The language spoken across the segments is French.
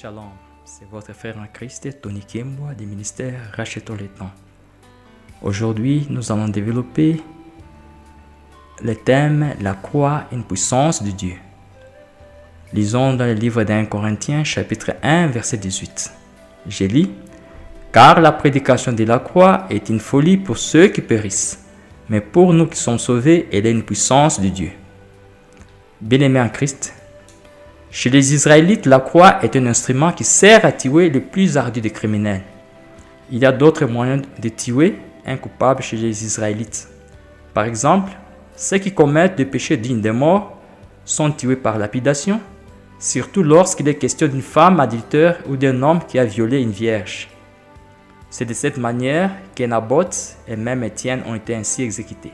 Shalom, c'est votre frère en Christ, Tony Kimboa, du ministère Rachetons les temps. Aujourd'hui, nous allons développer le thème « La croix, une puissance de Dieu ». Lisons dans le livre d'1 Corinthiens, chapitre 1, verset 18. Je lis « Car la prédication de la croix est une folie pour ceux qui périssent, mais pour nous qui sommes sauvés, elle est une puissance de Dieu. » Bien-aimés en Christ, chez les Israélites, la croix est un instrument qui sert à tuer les plus ardus des criminels. Il y a d'autres moyens de tuer un coupable chez les Israélites. Par exemple, ceux qui commettent des péchés dignes de mort sont tués par lapidation, surtout lorsqu'il est question d'une femme adultère ou d'un homme qui a violé une vierge. C'est de cette manière que Naboth et même Étienne ont été ainsi exécutés.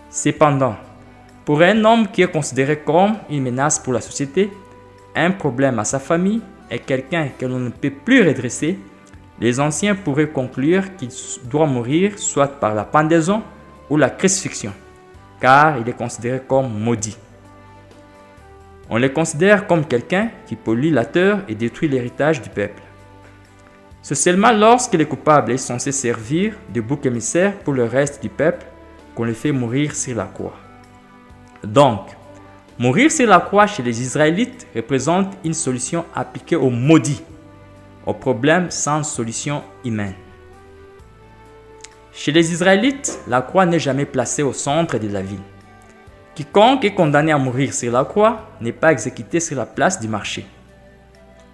Cependant, pour un homme qui est considéré comme une menace pour la société, un problème à sa famille et quelqu'un que l'on ne peut plus redresser, les anciens pourraient conclure qu'il doit mourir soit par la pendaison ou la crucifixion, car il est considéré comme maudit. On le considère comme quelqu'un qui pollue la terre et détruit l'héritage du peuple. C'est seulement lorsque le coupable est censé servir de bouc émissaire pour le reste du peuple qu'on le fait mourir sur la croix. Donc, mourir sur la croix chez les Israélites représente une solution appliquée aux maudits, au problème sans solution humaine. Chez les Israélites, la croix n'est jamais placée au centre de la ville. Quiconque est condamné à mourir sur la croix n'est pas exécuté sur la place du marché.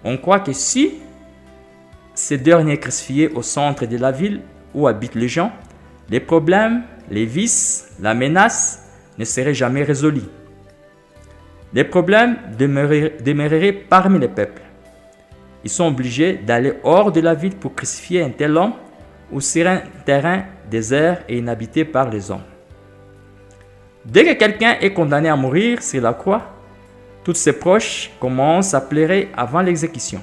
On croit que si ce dernier est crucifié au centre de la ville où habitent les gens, les problèmes, les vices, la menace ne seraient jamais résolus. Les problèmes demeureraient parmi les peuples. Ils sont obligés d'aller hors de la ville pour crucifier un tel homme ou sur un terrain désert et inhabité par les hommes. Dès que quelqu'un est condamné à mourir sur la croix, tous ses proches commencent à pleurer avant l'exécution.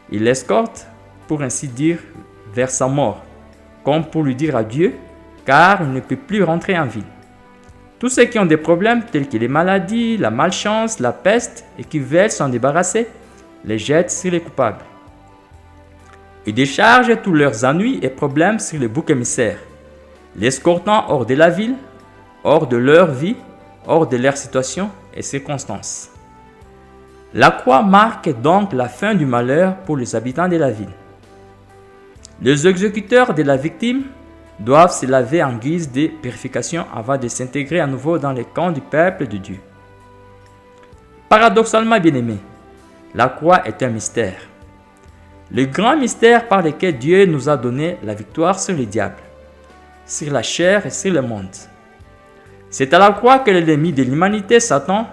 Ils l'escortent, pour ainsi dire, vers sa mort, comme pour lui dire adieu, car il ne peut plus rentrer en ville. Tous ceux qui ont des problèmes tels que les maladies, la malchance, la peste et qui veulent s'en débarrasser, les jettent sur les coupables. Ils déchargent tous leurs ennuis et problèmes sur les boucs émissaires, l'escortant hors de la ville, hors de leur vie, hors de leur situation et circonstances. La croix marque donc la fin du malheur pour les habitants de la ville. Les exécuteurs de la victime doivent se laver en guise de purification avant de s'intégrer à nouveau dans les camps du peuple de Dieu. Paradoxalement, bien-aimés, la croix est un mystère. Le grand mystère par lequel Dieu nous a donné la victoire sur le diable, sur la chair et sur le monde. C'est à la croix que l'ennemi de l'humanité, Satan,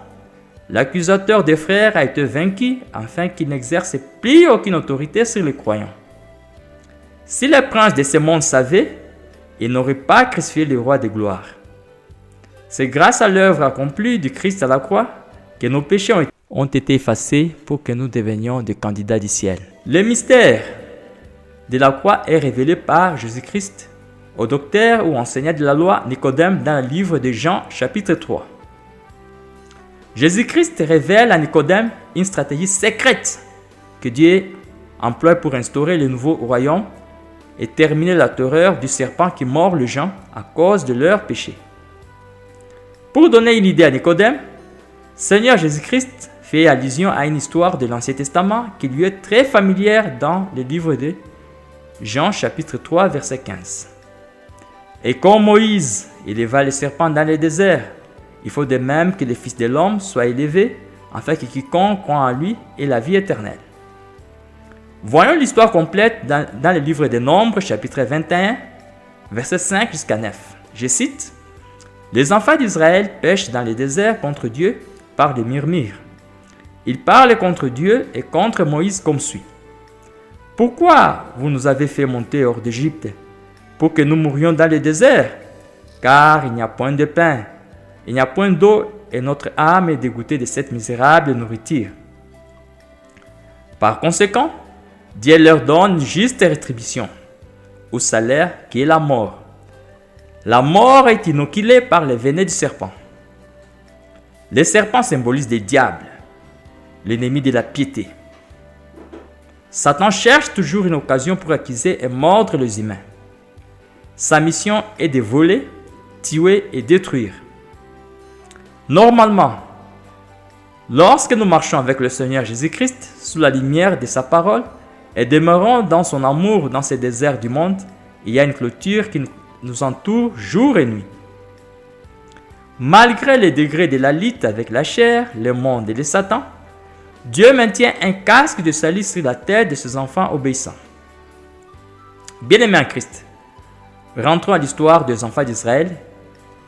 l'accusateur des frères, a été vaincu afin qu'il n'exerce plus aucune autorité sur les croyants. Si les princes de ce monde savaient, il n'aurait pas crucifié le roi de gloire. C'est grâce à l'œuvre accomplie du Christ à la croix que nos péchés ont été effacés pour que nous devenions des candidats du ciel. Le mystère de la croix est révélé par Jésus-Christ au docteur ou enseignant de la loi Nicodème dans le livre de Jean chapitre 3. Jésus-Christ révèle à Nicodème une stratégie secrète que Dieu emploie pour instaurer le nouveau royaume et terminer la terreur du serpent qui mord les gens à cause de leurs péchés. Pour donner une idée à Nicodème, Seigneur Jésus-Christ fait allusion à une histoire de l'Ancien Testament qui lui est très familière dans le livre de Jean chapitre 3 verset 15. Et comme Moïse éleva le serpent dans le désert, il faut de même que le Fils de l'homme soit élevé afin que quiconque croit en lui ait la vie éternelle. Voyons l'histoire complète dans le livre des Nombres, chapitre 21, versets 5 jusqu'à 9. Je cite, « Les enfants d'Israël pêchent dans le désert contre Dieu par des murmures. Ils parlent contre Dieu et contre Moïse comme suit. « Pourquoi vous nous avez fait monter hors d'Égypte pour que nous mourions dans le désert? Car il n'y a point de pain, il n'y a point d'eau et notre âme est dégoûtée de cette misérable nourriture. Par conséquent, Dieu leur donne une juste rétribution, au salaire qui est la mort. La mort est inoculée par le venin du serpent. Les serpents symbolisent le diable, l'ennemi de la piété. Satan cherche toujours une occasion pour accuser et mordre les humains. Sa mission est de voler, tuer et détruire. Normalement, lorsque nous marchons avec le Seigneur Jésus-Christ sous la lumière de sa parole et demeurons dans son amour dans ces déserts du monde, il y a une clôture qui nous entoure jour et nuit. Malgré les degrés de la lutte avec la chair, le monde et le Satan, Dieu maintient un casque de salut sur la tête de ses enfants obéissants. Bien-aimés en Christ, rentrons à l'histoire des enfants d'Israël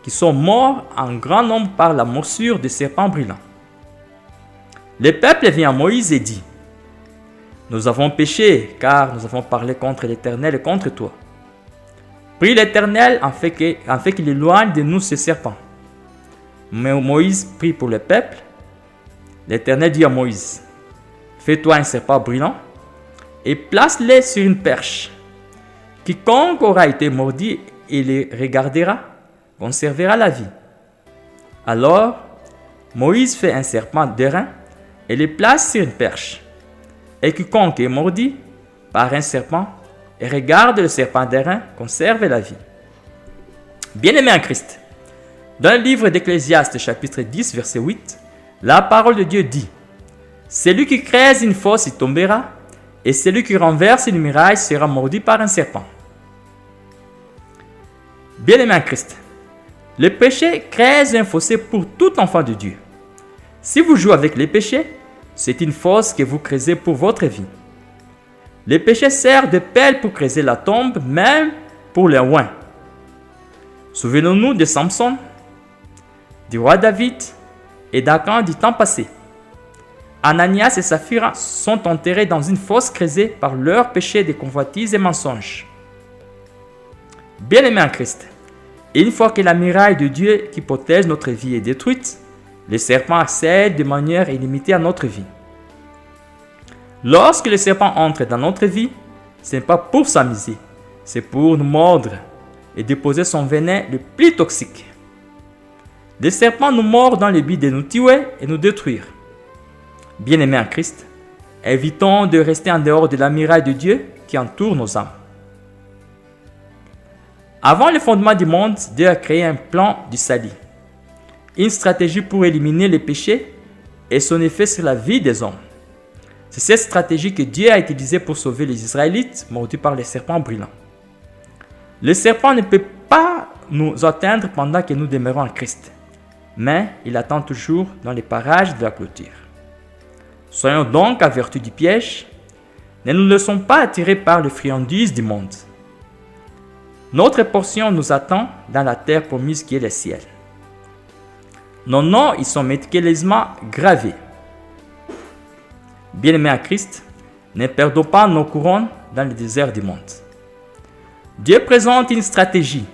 qui sont morts en grand nombre par la morsure de serpents brûlants. Le peuple vient à Moïse et dit : « Nous avons péché car nous avons parlé contre l'Éternel et contre toi. Prie l'Éternel en fait qu'il éloigne de nous ce serpent. » Mais Moïse prie pour le peuple. L'Éternel dit à Moïse : « Fais-toi un serpent brûlant et place-le sur une perche. Quiconque aura été mordu et les regardera conservera la vie. » Alors, Moïse fait un serpent d'airain et le place sur une perche. Et quiconque est mordu par un serpent et regarde le serpent d'airain conserve la vie. Bien-aimés en Christ, dans le livre d'Ecclésiaste chapitre 10 verset 8, la parole de Dieu dit : « Celui qui creuse une fosse y tombera, et celui qui renverse une muraille sera mordu par un serpent. » Bien-aimés en Christ, le péché creuse un fossé pour tout enfant de Dieu. Si vous jouez avec les péchés, c'est une fosse que vous creusez pour votre vie. Le péché sert de pelle pour creuser la tombe, même pour les oins. Souvenons-nous de Samson, du roi David et d'Akan du temps passé. Ananias et Saphira sont enterrés dans une fosse creusée par leur péché de convoitise et mensonge. Bien-aimés en Christ, une fois que la muraille de Dieu qui protège notre vie est détruite, les serpents accèdent de manière illimitée à notre vie. Lorsque le serpent entre dans notre vie, ce n'est pas pour s'amuser, c'est pour nous mordre et déposer son venin le plus toxique. Les serpents nous mordent dans le but de nous tuer et nous détruire. Bien-aimés en Christ, évitons de rester en dehors de la muraille de Dieu qui entoure nos âmes. Avant le fondement du monde, Dieu a créé un plan du salut, une stratégie pour éliminer les péchés et son effet sur la vie des hommes. C'est cette stratégie que Dieu a utilisée pour sauver les Israélites mordus par les serpents brûlants. Le serpent ne peut pas nous atteindre pendant que nous demeurons en Christ, mais il attend toujours dans les parages de la clôture. Soyons donc avertis du piège, ne nous laissons pas attirer par les friandises du monde. Notre portion nous attend dans la terre promise qui est le ciel. Nos noms y sont méticuleusement gravés. Bien-aimés en Christ, ne perdons pas nos couronnes dans le désert du monde. Dieu présente une stratégie.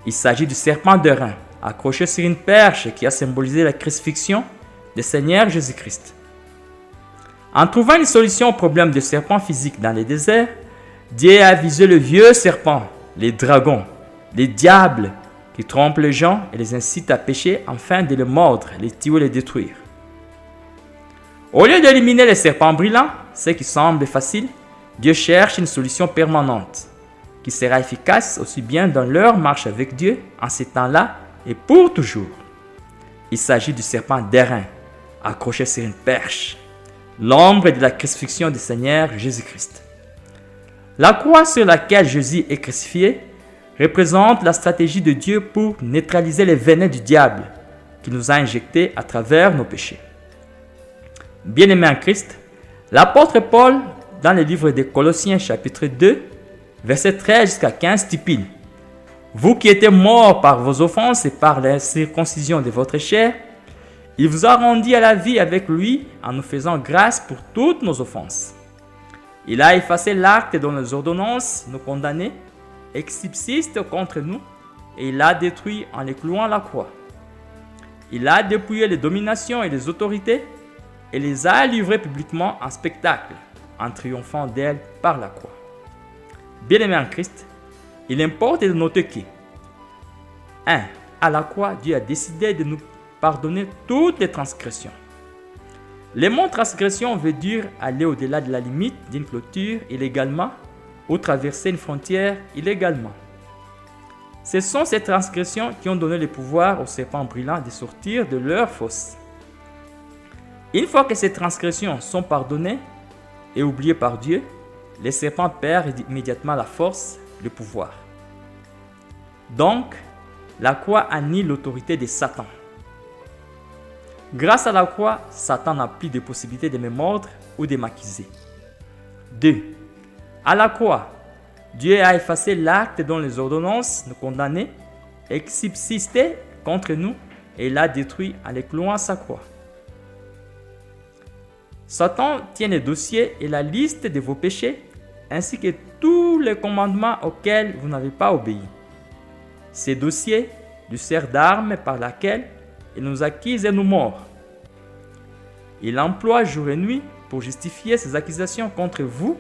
Il s'agit du serpent d'airain, accroché sur une perche qui a symbolisé la crucifixion du Seigneur Jésus-Christ. En trouvant une solution au problème du serpent physique dans le désert, Dieu a visé le vieux serpent, les dragons, les diables qui trompent les gens et les incitent à pécher afin de les mordre, les tuer et les détruire. Au lieu d'éliminer les serpents brûlants, ce qui semble facile, Dieu cherche une solution permanente qui sera efficace aussi bien dans leur marche avec Dieu en ces temps-là et pour toujours. Il s'agit du serpent d'airain, accroché sur une perche, l'ombre de la crucifixion du Seigneur Jésus-Christ. La croix sur laquelle Jésus est crucifié représente la stratégie de Dieu pour neutraliser les venins du diable qui nous a injectés à travers nos péchés. Bien-aimés en Christ, l'apôtre Paul, dans le livre de Colossiens chapitre 2, versets 13 jusqu'à 15, stipule : « Vous qui étiez morts par vos offenses et par la circoncision de votre chair, il vous a rendus à la vie avec lui en nous faisant grâce pour toutes nos offenses. Il a effacé l'acte dont les ordonnances nous condamnaient et qui subsistent contre nous, et il l'a détruit en les clouant à la croix. Il a dépouillé les dominations et les autorités et les a livrées publiquement en spectacle, en triomphant d'elles par la croix. » Bien-aimés en Christ, il importe de noter que 1. À la croix, Dieu a décidé de nous pardonner toutes les transgressions. Les mots transgression veut dire aller au-delà de la limite d'une clôture illégalement ou traverser une frontière illégalement. Ce sont ces transgressions qui ont donné le pouvoir aux serpents brillants de sortir de leur fosse. Une fois que ces transgressions sont pardonnées et oubliées par Dieu, les serpents perdent immédiatement la force, le pouvoir. Donc, la croix annule l'autorité de Satan. Grâce à la croix, Satan n'a plus de possibilité de me mordre ou de m'accuser. 2. À la croix, Dieu a effacé l'acte dont les ordonnances nous condamnaient et qui subsistait contre nous et l'a détruit en les clouant à sa croix. Satan tient le dossier et la liste de vos péchés ainsi que tous les commandements auxquels vous n'avez pas obéi. Ces dossiers lui servent d'arme par laquelle il nous accuse et nous mord. Il emploie jour et nuit pour justifier ses accusations contre vous,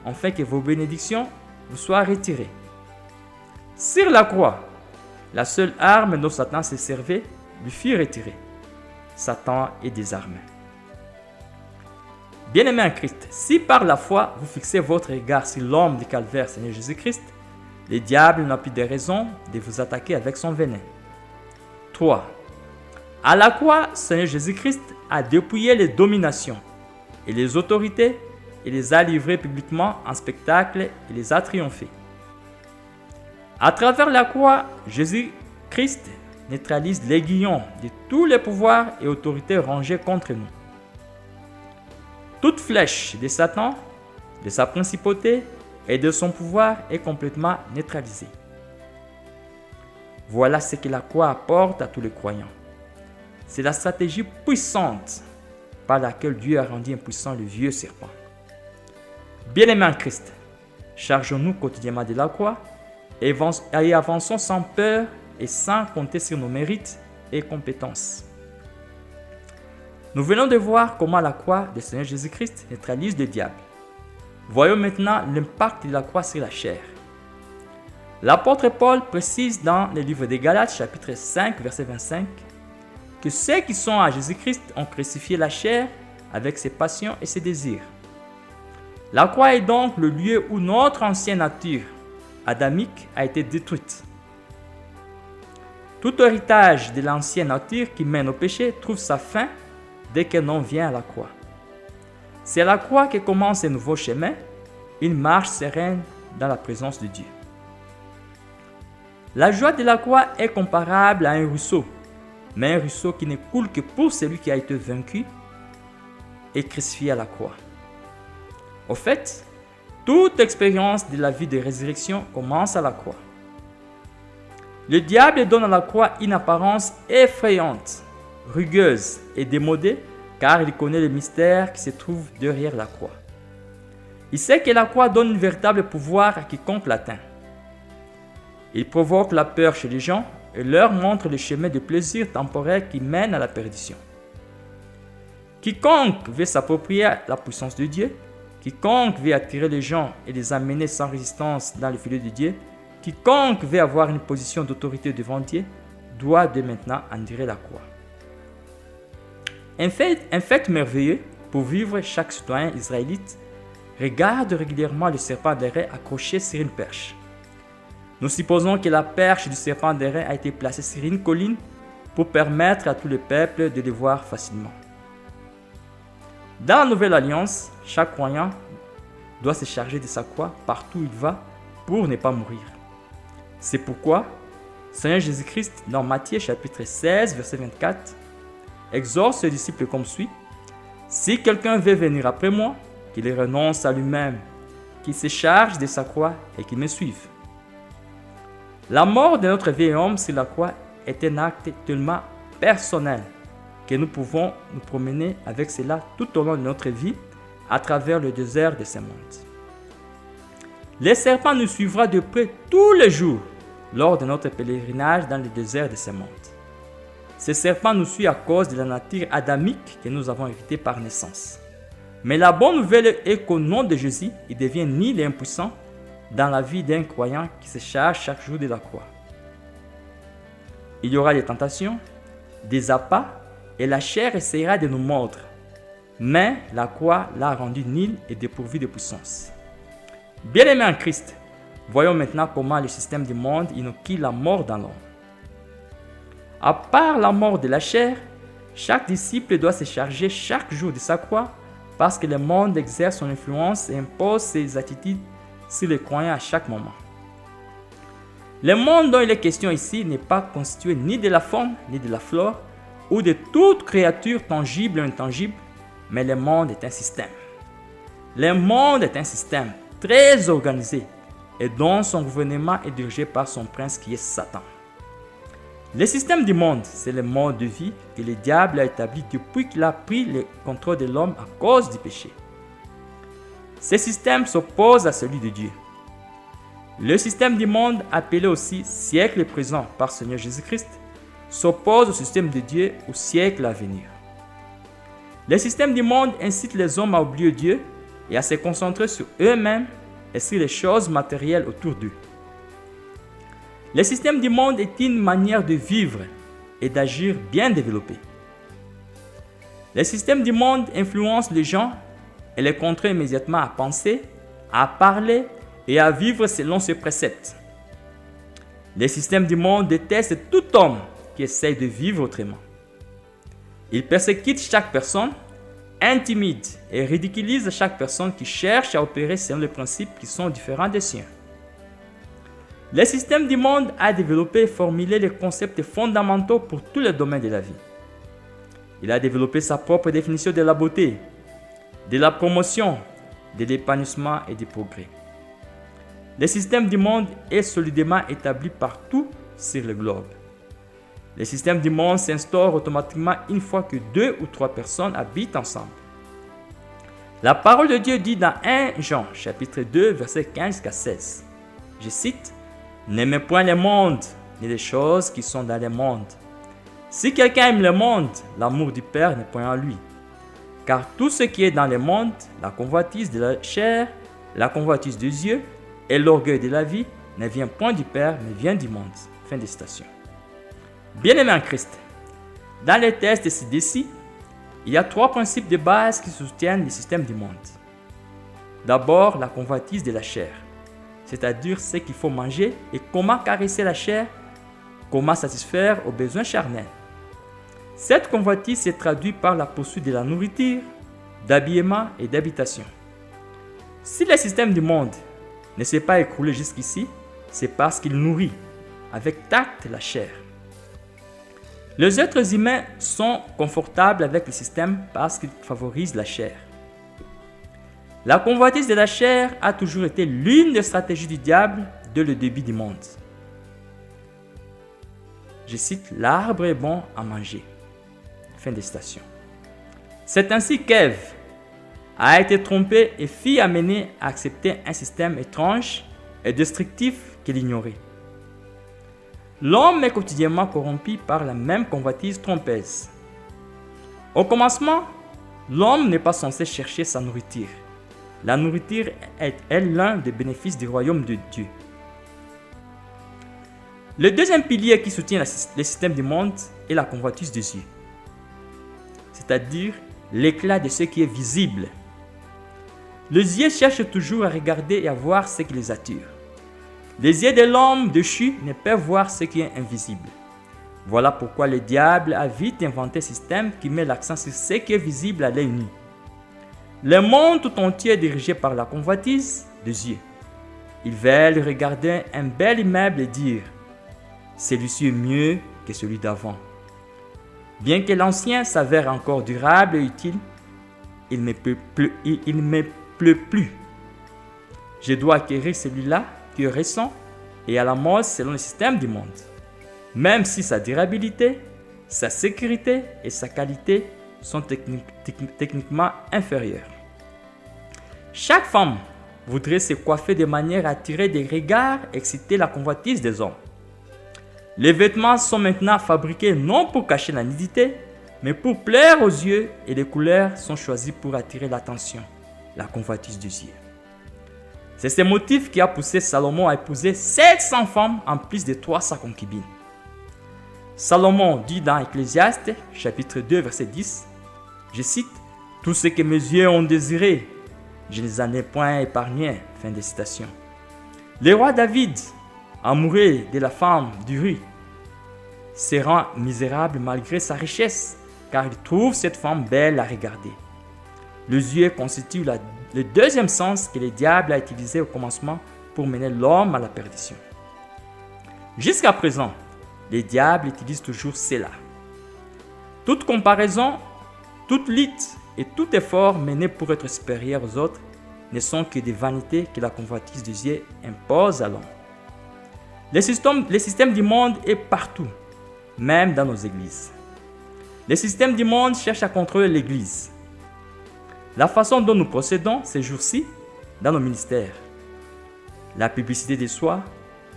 afin que vos bénédictions vous soient retirées. Sur la croix, la seule arme dont Satan s'est servi lui fut retirée. Satan est désarmé. Bien-aimés en Christ, si par la foi vous fixez votre regard sur l'homme du calvaire, Seigneur Jésus-Christ, le diable n'a plus de raison de vous attaquer avec son venin. 3. À la croix, Seigneur Jésus-Christ a dépouillé les dominations et les autorités et les a livrées publiquement en spectacle et les a triomphés. À travers la croix, Jésus-Christ neutralise l'aiguillon de tous les pouvoirs et autorités rangés contre nous. Toute flèche de Satan, de sa principauté et de son pouvoir est complètement neutralisée. Voilà ce que la croix apporte à tous les croyants. C'est la stratégie puissante par laquelle Dieu a rendu impuissant le vieux serpent. Bien-aimés en Christ, chargeons-nous quotidiennement de la croix et avançons sans peur et sans compter sur nos mérites et compétences. Nous venons de voir comment la croix du Seigneur Jésus-Christ neutralise le diable. Voyons maintenant l'impact de la croix sur la chair. L'apôtre Paul précise dans le livre des Galates, chapitre 5, verset 25, que ceux qui sont à Jésus-Christ ont crucifié la chair avec ses passions et ses désirs. La croix est donc le lieu où notre ancienne nature adamique a été détruite. Tout héritage de l'ancienne nature qui mène au péché trouve sa fin dès qu'un homme vient à la croix. C'est à la croix que commence un nouveau chemin, une marche sereine dans la présence de Dieu. La joie de la croix est comparable à un ruisseau, mais un ruisseau qui ne coule que pour celui qui a été vaincu et crucifié à la croix. Au fait, toute expérience de la vie de résurrection commence à la croix. Le diable donne à la croix une apparence effrayante, rugueuse et démodée, car il connaît le mystère qui se trouve derrière la croix. Il sait que la croix donne un véritable pouvoir à quiconque l'atteint. Il provoque la peur chez les gens et leur montre le chemin de plaisir temporaire qui mène à la perdition. Quiconque veut s'approprier la puissance de Dieu, quiconque veut attirer les gens et les amener sans résistance dans le filet de Dieu, quiconque veut avoir une position d'autorité devant Dieu, doit dès maintenant endurer la croix. Un fait merveilleux pour vivre chaque citoyen israélite regarde régulièrement le serpent d'airain accroché sur une perche. Nous supposons que la perche du serpent d'airain a été placée sur une colline pour permettre à tout le peuple de le voir facilement. Dans la Nouvelle Alliance, chaque croyant doit se charger de sa croix partout où il va pour ne pas mourir. C'est pourquoi Seigneur Jésus-Christ, dans Matthieu chapitre 16, verset 24, exhorte ses disciples comme suit: « Si quelqu'un veut venir après moi, qu'il renonce à lui-même, qu'il se charge de sa croix et qu'il me suive. » La mort de notre vieil homme sur la croix est un acte tellement personnel que nous pouvons nous promener avec cela tout au long de notre vie à travers le désert de ce monde. Le serpent nous suivra de près tous les jours lors de notre pèlerinage dans le désert de ce monde. Ce serpent nous suit à cause de la nature adamique que nous avons héritée par naissance. Mais la bonne nouvelle est qu'au nom de Jésus, il devient nul et impuissant dans la vie d'un croyant qui se charge chaque jour de la croix. Il y aura des tentations, des appâts, et la chair essaiera de nous mordre. mais la croix l'a rendu nul et dépourvu de puissance. Bien-aimés en Christ, voyons maintenant comment le système du monde inocule la mort dans l'homme. À part la mort de la chair, chaque disciple doit se charger chaque jour de sa croix parce que le monde exerce son influence et impose ses attitudes sur les croyants à chaque moment. Le monde dont il est question ici n'est pas constitué ni de la faune, ni de la flore, ou de toute créature tangible ou intangible, mais le monde est un système. Le monde est un système très organisé et dont son gouvernement est dirigé par son prince qui est Satan. Le système du monde, c'est le mode de vie que le diable a établi depuis qu'il a pris le contrôle de l'homme à cause du péché. Ce système s'oppose à celui de Dieu. Le système du monde, appelé aussi siècle présent par Seigneur Jésus-Christ, s'oppose au système de Dieu au siècle à venir. Le système du monde incite les hommes à oublier Dieu et à se concentrer sur eux-mêmes et sur les choses matérielles autour d'eux. Le système du monde est une manière de vivre et d'agir bien développée. Le système du monde influence les gens et les contraint immédiatement à penser, à parler et à vivre selon ses préceptes. Le système du monde déteste tout homme qui essaye de vivre autrement. Il persécute chaque personne, intimide et ridiculise chaque personne qui cherche à opérer selon les principes qui sont différents des siens. Le système du monde a développé et formulé les concepts fondamentaux pour tous les domaines de la vie. Il a développé sa propre définition de la beauté, de la promotion, de l'épanouissement et du progrès. Le système du monde est solidement établi partout sur le globe. Le système du monde s'instaure automatiquement une fois que 2 ou 3 personnes habitent ensemble. La parole de Dieu dit dans 1 Jean, chapitre 2, versets 15 jusqu'à 16. Je cite, « N'aimez point le monde, ni les choses qui sont dans le monde. Si quelqu'un aime le monde, l'amour du Père n'est point en lui. Car tout ce qui est dans le monde, la convoitise de la chair, la convoitise des yeux et l'orgueil de la vie, ne vient point du Père, mais vient du monde. » Fin de citation. Bien-aimés en Christ, dans les textes ci-dessus, il y a 3 principes de base qui soutiennent le système du monde. D'abord, la convoitise de la chair, c'est-à-dire ce qu'il faut manger et comment caresser la chair, comment satisfaire aux besoins charnels. Cette convoitise se traduit par la poursuite de la nourriture, d'habillement et d'habitation. Si le système du monde ne s'est pas écroulé jusqu'ici, c'est parce qu'il nourrit avec tact la chair. Les êtres humains sont confortables avec le système parce qu'il favorise la chair. La convoitise de la chair a toujours été l'une des stratégies du diable dès le début du monde. Je cite, « L'arbre est bon à manger. » Fin de citation. C'est ainsi qu'Ève a été trompée et fut amenée à accepter un système étrange et destructif qu'elle ignorait. L'homme est quotidiennement corrompu par la même convoitise trompeuse. Au commencement, l'homme n'est pas censé chercher sa nourriture. La nourriture est l'un des bénéfices du royaume de Dieu. Le deuxième pilier qui soutient le système du monde est la convoitise des yeux, c'est-à-dire l'éclat de ce qui est visible. Les yeux cherchent toujours à regarder et à voir ce qui les attire. Les yeux de l'homme déchu ne peuvent voir ce qui est invisible. Voilà pourquoi le diable a vite inventé un système qui met l'accent sur ce qui est visible à l'œil nu. Le monde tout entier est dirigé par la convoitise des yeux. Ils veulent regarder un bel immeuble et dire « celui-ci est mieux que celui d'avant ». Bien que l'ancien s'avère encore durable et utile, il ne me plaît plus. Je dois acquérir celui-là qui est récent et à la mode selon le système du monde, même si sa durabilité, sa sécurité et sa qualité sont techniquement inférieures. Chaque femme voudrait se coiffer de manière à attirer des regards et exciter la convoitise des hommes. Les vêtements sont maintenant fabriqués non pour cacher la nudité, mais pour plaire aux yeux, et les couleurs sont choisies pour attirer l'attention, la convoitise des yeux. C'est ce motif qui a poussé Salomon à épouser 700 femmes en plus de 300 concubines. Salomon dit dans Ecclésiaste, chapitre 2, verset 10, je cite, « Tout ce que mes yeux ont désiré, je ne les en ai point épargnés. » Fin de citation. Le roi David, amoureux de la femme d'Uri, se rend misérable malgré sa richesse, car il trouve cette femme belle à regarder. Les yeux constituent le deuxième sens que le diable a utilisé au commencement pour mener l'homme à la perdition. Jusqu'à présent, le diable utilise toujours cela. Toute comparaison, toute lutte et tout effort mené pour être supérieur aux autres ne sont que des vanités que la convoitise des yeux impose à l'homme. Le système du monde est partout, même dans nos églises. Le système du monde cherche à contrôler l'église. La façon dont nous procédons ces jours-ci dans nos ministères, la publicité de soi,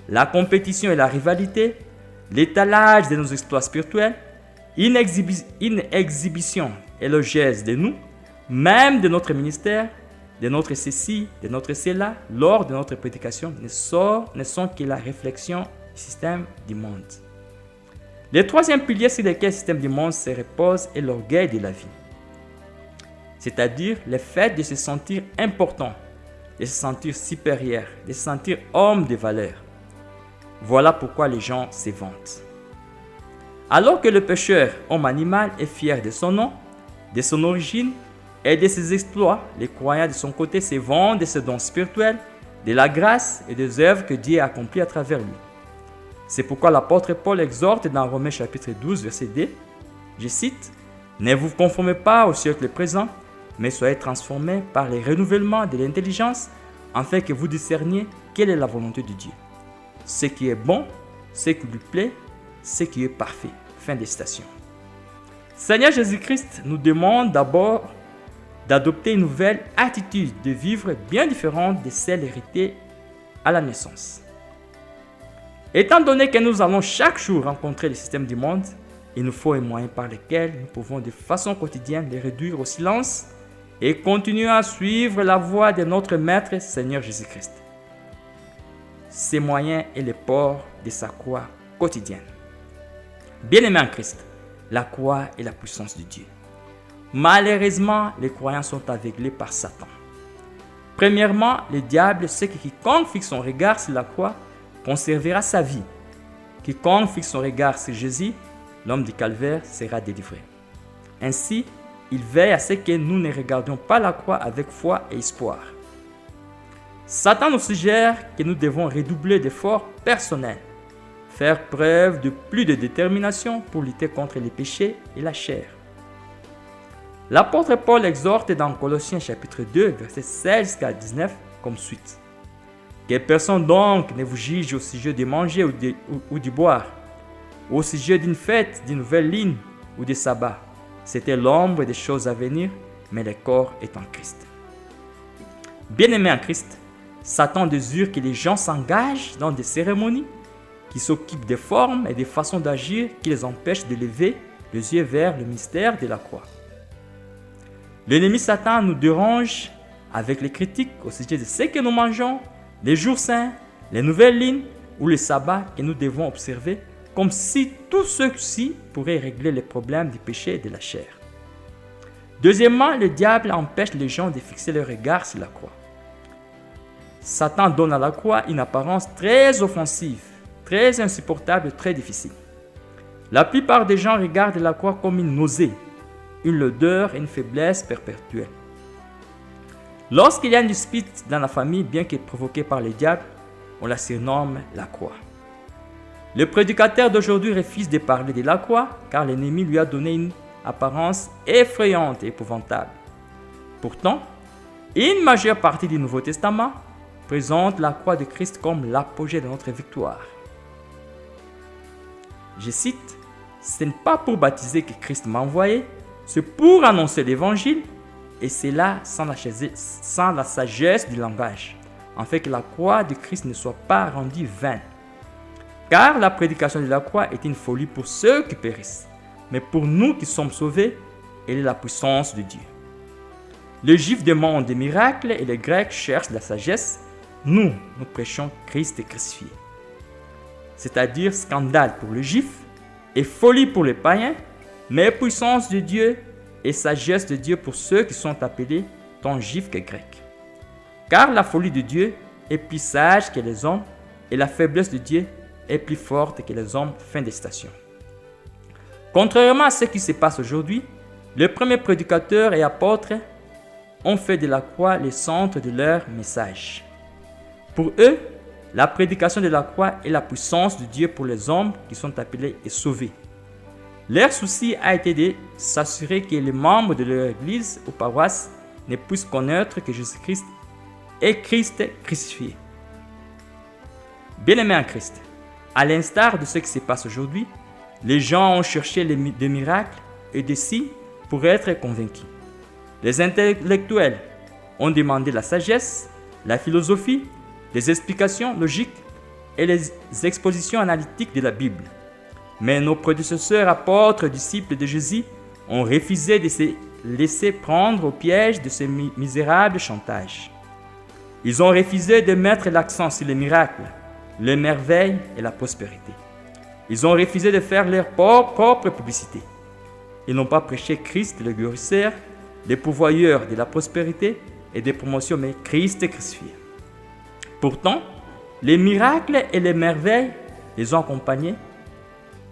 la compétition et la rivalité, l'étalage de nos exploits spirituels, une exhibition élogieuse de nous, même de notre ministère, de notre ceci, de notre cela, lors de notre prédication, ne sont que la réflexion du système du monde. Le troisième pilier sur lequel le système du monde se repose est l'orgueil de la vie. C'est-à-dire le fait de se sentir important, de se sentir supérieur, de se sentir homme de valeur. Voilà pourquoi les gens se vantent. Alors que le pécheur, homme animal, est fier de son nom, de son origine et de ses exploits, les croyants de son côté se vantent de ses dons spirituels, de la grâce et des œuvres que Dieu a accomplies à travers lui. C'est pourquoi l'apôtre Paul exhorte dans Romains chapitre 12, verset 2, je cite, « Ne vous conformez pas au siècle présent, mais soyez transformés par le renouvellement de l'intelligence, afin que vous discerniez quelle est la volonté de Dieu. Ce qui est bon, ce qui lui plaît, ce qui est parfait. » Fin de citation. Seigneur Jésus-Christ nous demande d'abord d'adopter une nouvelle attitude de vivre bien différente de celle héritée à la naissance. Étant donné que nous allons chaque jour rencontrer le système du monde, il nous faut un moyen par lequel nous pouvons de façon quotidienne les réduire au silence et continuer à suivre la voie de notre Maître Seigneur Jésus-Christ. Ce moyen est le port de sa croix quotidienne. Bien-aimés en Christ, la croix est la puissance de Dieu. Malheureusement, les croyants sont aveuglés par Satan. Premièrement, le diable sait que quiconque fixe son regard sur la croix conservera sa vie. Quiconque fixe son regard sur Jésus, l'homme du calvaire, sera délivré. Ainsi, il veille à ce que nous ne regardions pas la croix avec foi et espoir. Satan nous suggère que nous devons redoubler d'efforts personnels, faire preuve de plus de détermination pour lutter contre les péchés et la chair. L'apôtre Paul exhorte dans Colossiens chapitre 2, versets 16 jusqu'à 19 comme suite. Que personne donc ne vous juge au sujet de manger ou de boire, au sujet d'une fête, d'une nouvelle ligne ou de sabbat. C'était l'ombre des choses à venir, mais le corps est en Christ. Bien-aimés en Christ, Satan désire que les gens s'engagent dans des cérémonies qui s'occupent des formes et des façons d'agir qui les empêchent de lever les yeux vers le mystère de la croix. L'ennemi Satan nous dérange avec les critiques au sujet de ce que nous mangeons, les jours saints, les nouvelles lignes ou les sabbats que nous devons observer, comme si tout ceci pourrait régler les problèmes du péché et de la chair. Deuxièmement, le diable empêche les gens de fixer leur regard sur la croix. Satan donne à la croix une apparence très offensive, très insupportable et très difficile. La plupart des gens regardent la croix comme une nausée, une lourdeur et une faiblesse perpétuelle. Lorsqu'il y a une dispute dans la famille, bien qu'elle provoquée par le diable, on la surnomme la croix. Le prédicateur d'aujourd'hui refuse de parler de la croix car l'ennemi lui a donné une apparence effrayante et épouvantable. Pourtant, une majeure partie du Nouveau Testament présente la croix de Christ comme l'apogée de notre victoire. Je cite, « Ce n'est pas pour baptiser que Christ m'a envoyé, c'est pour annoncer l'Évangile, et c'est là sans la sagesse du langage, afin que la croix de Christ ne soit pas rendue vaine. Car la prédication de la croix est une folie pour ceux qui périssent, mais pour nous qui sommes sauvés, elle est la puissance de Dieu. Les Juifs demandent des miracles et les Grecs cherchent la sagesse. Nous prêchons Christ crucifié. C'est-à-dire scandale pour les Juifs et folie pour les païens, mais puissance de Dieu et sagesse de Dieu pour ceux qui sont appelés tant juifs que grecs. Car la folie de Dieu est plus sage que les hommes et la faiblesse de Dieu est plus forte que les hommes. Fin des citations. Contrairement à ce qui se passe aujourd'hui, les premiers prédicateurs et apôtres ont fait de la croix le centre de leur message. Pour eux, la prédication de la croix est la puissance de Dieu pour les hommes qui sont appelés et sauvés. Leur souci a été de s'assurer que les membres de leur église ou paroisse ne puissent connaître que Jésus-Christ est Christ crucifié. Bien-aimés en Christ, à l'instar de ce qui se passe aujourd'hui, les gens ont cherché des miracles et des signes pour être convaincus. Les intellectuels ont demandé la sagesse, la philosophie, les explications logiques et les expositions analytiques de la Bible. Mais nos prédécesseurs, apôtres, disciples de Jésus ont refusé de se laisser prendre au piège de ce misérable chantage. Ils ont refusé de mettre l'accent sur les miracles, les merveilles et la prospérité. Ils ont refusé de faire leur propre publicité. Ils n'ont pas prêché Christ le guérisseur, le pourvoyeur de la prospérité et des promotions, mais Christ crucifié. Pourtant, les miracles et les merveilles les ont accompagnés.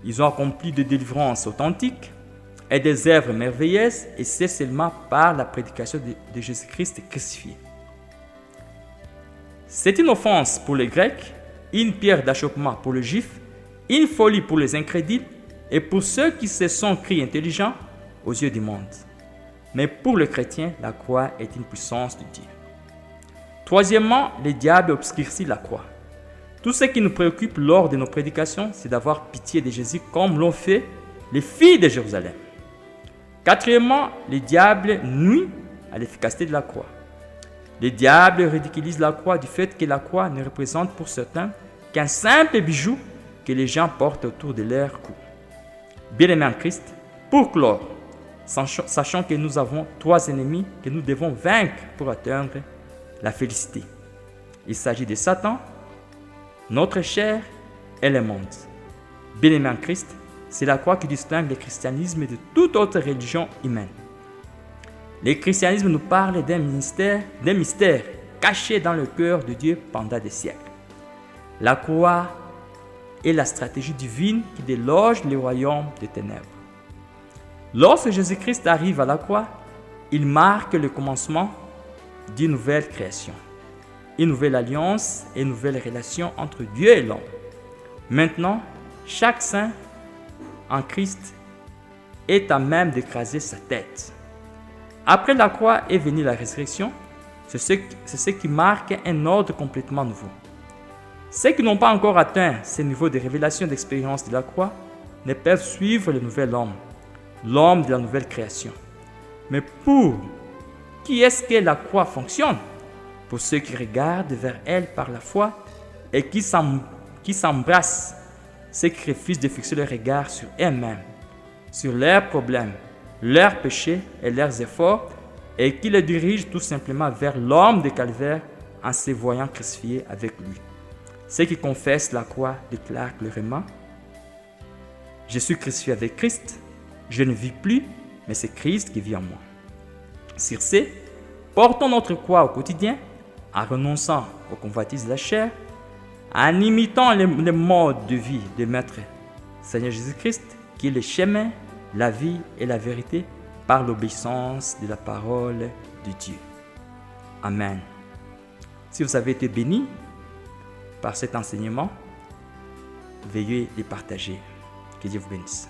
Ils ont accompli des délivrances authentiques et des œuvres merveilleuses, et c'est seulement par la prédication de Jésus-Christ crucifié. C'est une offense pour les Grecs, une pierre d'achoppement pour les Juifs, une folie pour les incrédules et pour ceux qui se sont cris intelligents aux yeux du monde. Mais pour le chrétien, la croix est une puissance de Dieu. Troisièmement, le diable obscurcit la croix. Tout ce qui nous préoccupe lors de nos prédications, c'est d'avoir pitié de Jésus comme l'ont fait les filles de Jérusalem. Quatrièmement, le diable nuit à l'efficacité de la croix. Le diable ridiculise la croix du fait que la croix ne représente pour certains qu'un simple bijou que les gens portent autour de leur cou. Bien-aimés en Christ, pour clore, sachant que nous avons 3 ennemis que nous devons vaincre pour atteindre la félicité. Il s'agit de Satan, notre chair et le monde. Bien-aimés en Christ, c'est la croix qui distingue le christianisme de toute autre religion humaine. Le christianisme nous parle d'un mystère caché dans le cœur de Dieu pendant des siècles. La croix est la stratégie divine qui déloge le royaume des ténèbres. Lorsque Jésus-Christ arrive à la croix, il marque le commencement d'une nouvelle création, une nouvelle alliance et une nouvelle relation entre Dieu et l'homme. Maintenant, chaque saint en Christ est à même d'écraser sa tête. Après la croix est venue la résurrection, c'est ce qui marque un ordre complètement nouveau. Ceux qui n'ont pas encore atteint ce niveau de révélation d'expérience de la croix ne peuvent suivre le nouvel homme, l'homme de la nouvelle création. Mais pour qui est-ce que la croix fonctionne? Pour ceux qui regardent vers elle par la foi et qui s'embrassent, ceux qui refusent de fixer leur regard sur eux-mêmes, sur leurs problèmes, leurs péchés et leurs efforts, et qui les dirigent tout simplement vers l'homme de Calvaire en se voyant crucifié avec lui. Ceux qui confessent la croix déclarent clairement: je suis crucifié avec Christ, je ne vis plus, mais c'est Christ qui vit en moi. Sur ce, portons notre croix au quotidien, en renonçant aux convoitises de la chair, en imitant les modes de vie de notre Seigneur Jésus-Christ, qui est le chemin, la vie et la vérité, par l'obéissance de la parole de Dieu. Amen. Si vous avez été béni par cet enseignement, veuillez les partager. Que Dieu vous bénisse.